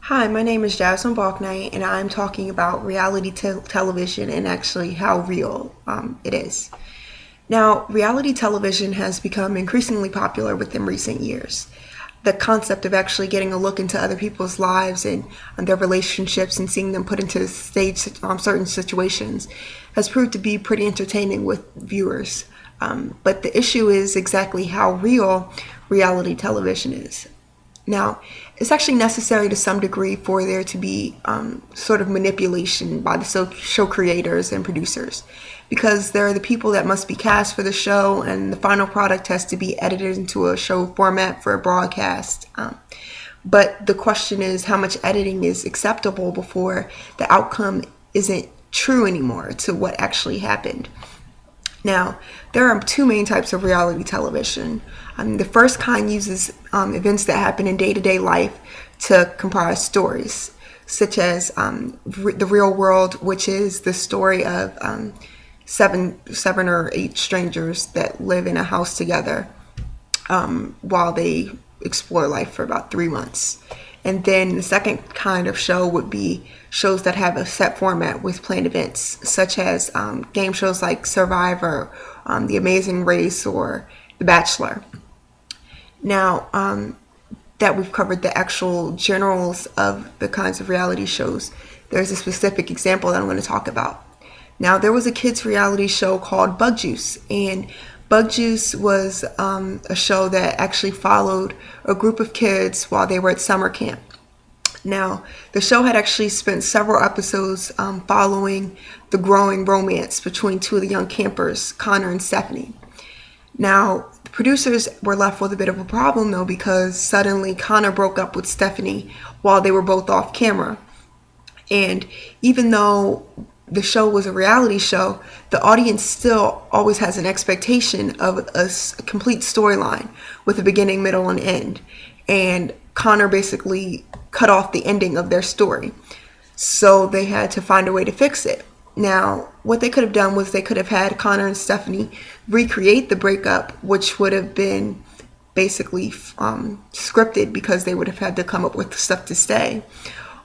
Hi, my name is Jasmine Balknight, and I'm talking about reality television and actually how real it is. Now, reality television has become increasingly popular within recent years. The concept of actually getting a look into other people's lives and their relationships and seeing them put into certain situations has proved to be pretty entertaining with viewers. But the issue is exactly how real reality television is. Now, it's actually necessary to some degree for there to be sort of manipulation by the show creators and producers, because there are the people that must be cast for the show, and the final product has to be edited into a show format for a broadcast. But the question is how much editing is acceptable before the outcome isn't true anymore to what actually happened. Now, there are two main types of reality television. The first kind uses events that happen in day-to-day life to comprise stories, such as The Real World, which is the story of seven or eight strangers that live in a house together while they explore life for about 3 months. And then the second kind of show would be shows that have a set format with planned events, such as game shows like Survivor, The Amazing Race, or The Bachelor. Now that we've covered the actual generals of the kinds of reality shows, there's a specific example that I'm going to talk about. Now, there was a kids' reality show called Bug Juice, and Bug Juice was a show that actually followed a group of kids while they were at summer camp. Now, the show had actually spent several episodes following the growing romance between two of the young campers, Connor and Stephanie. Now, the producers were left with a bit of a problem, though, because suddenly Connor broke up with Stephanie while they were both off camera. And even though the show was a reality show, the audience still always has an expectation of a complete storyline with a beginning, middle, and end. And Connor basically cut off the ending of their story. So they had to find a way to fix it. Now, what they could have done was they could have had Connor and Stephanie recreate the breakup, which would have been basically scripted because they would have had to come up with stuff to say.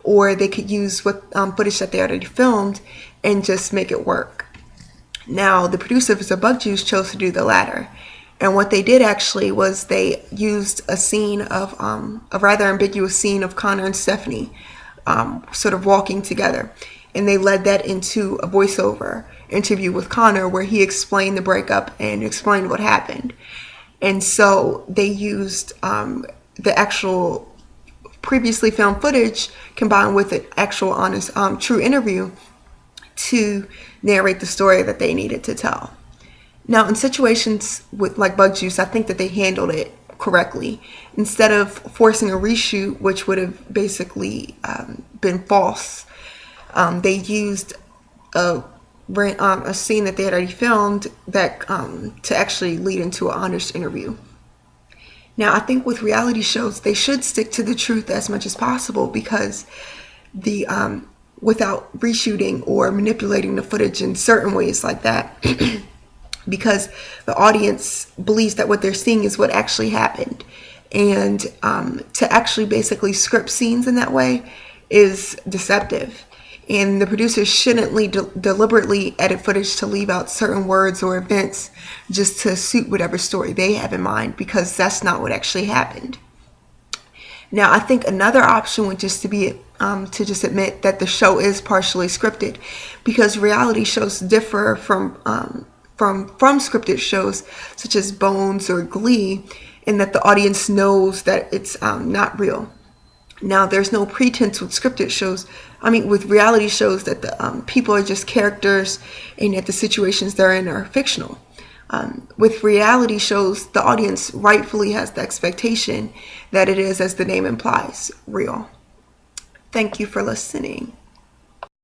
Or they could use footage that they already filmed and just make it work. Now, the producers of Bug Juice chose to do the latter. And what they did actually was they used a scene of a rather ambiguous scene of Connor and Stephanie sort of walking together. And they led that into a voiceover interview with Connor where he explained the breakup and explained what happened. And so they used the actual previously filmed footage combined with an actual honest, true interview to narrate the story that they needed to tell. Now, in situations with like Bug Juice, I think that they handled it correctly. Instead of forcing a reshoot, which would have basically been false, they used a scene that they had already filmed that to actually lead into an honest interview. Now, I think with reality shows, they should stick to the truth as much as possible because without reshooting or manipulating the footage in certain ways like that, because the audience believes that what they're seeing is what actually happened. And to actually basically script scenes in that way is deceptive. And the producers shouldn't deliberately edit footage to leave out certain words or events just to suit whatever story they have in mind, because that's not what actually happened. Now, I think another option would just to just admit that the show is partially scripted, because reality shows differ from scripted shows such as Bones or Glee, in that the audience knows that it's not real. Now, there's no pretense with scripted shows. With reality shows that the people are just characters and that the situations they're in are fictional. With reality shows, the audience rightfully has the expectation that it is, as the name implies, real. Thank you for listening.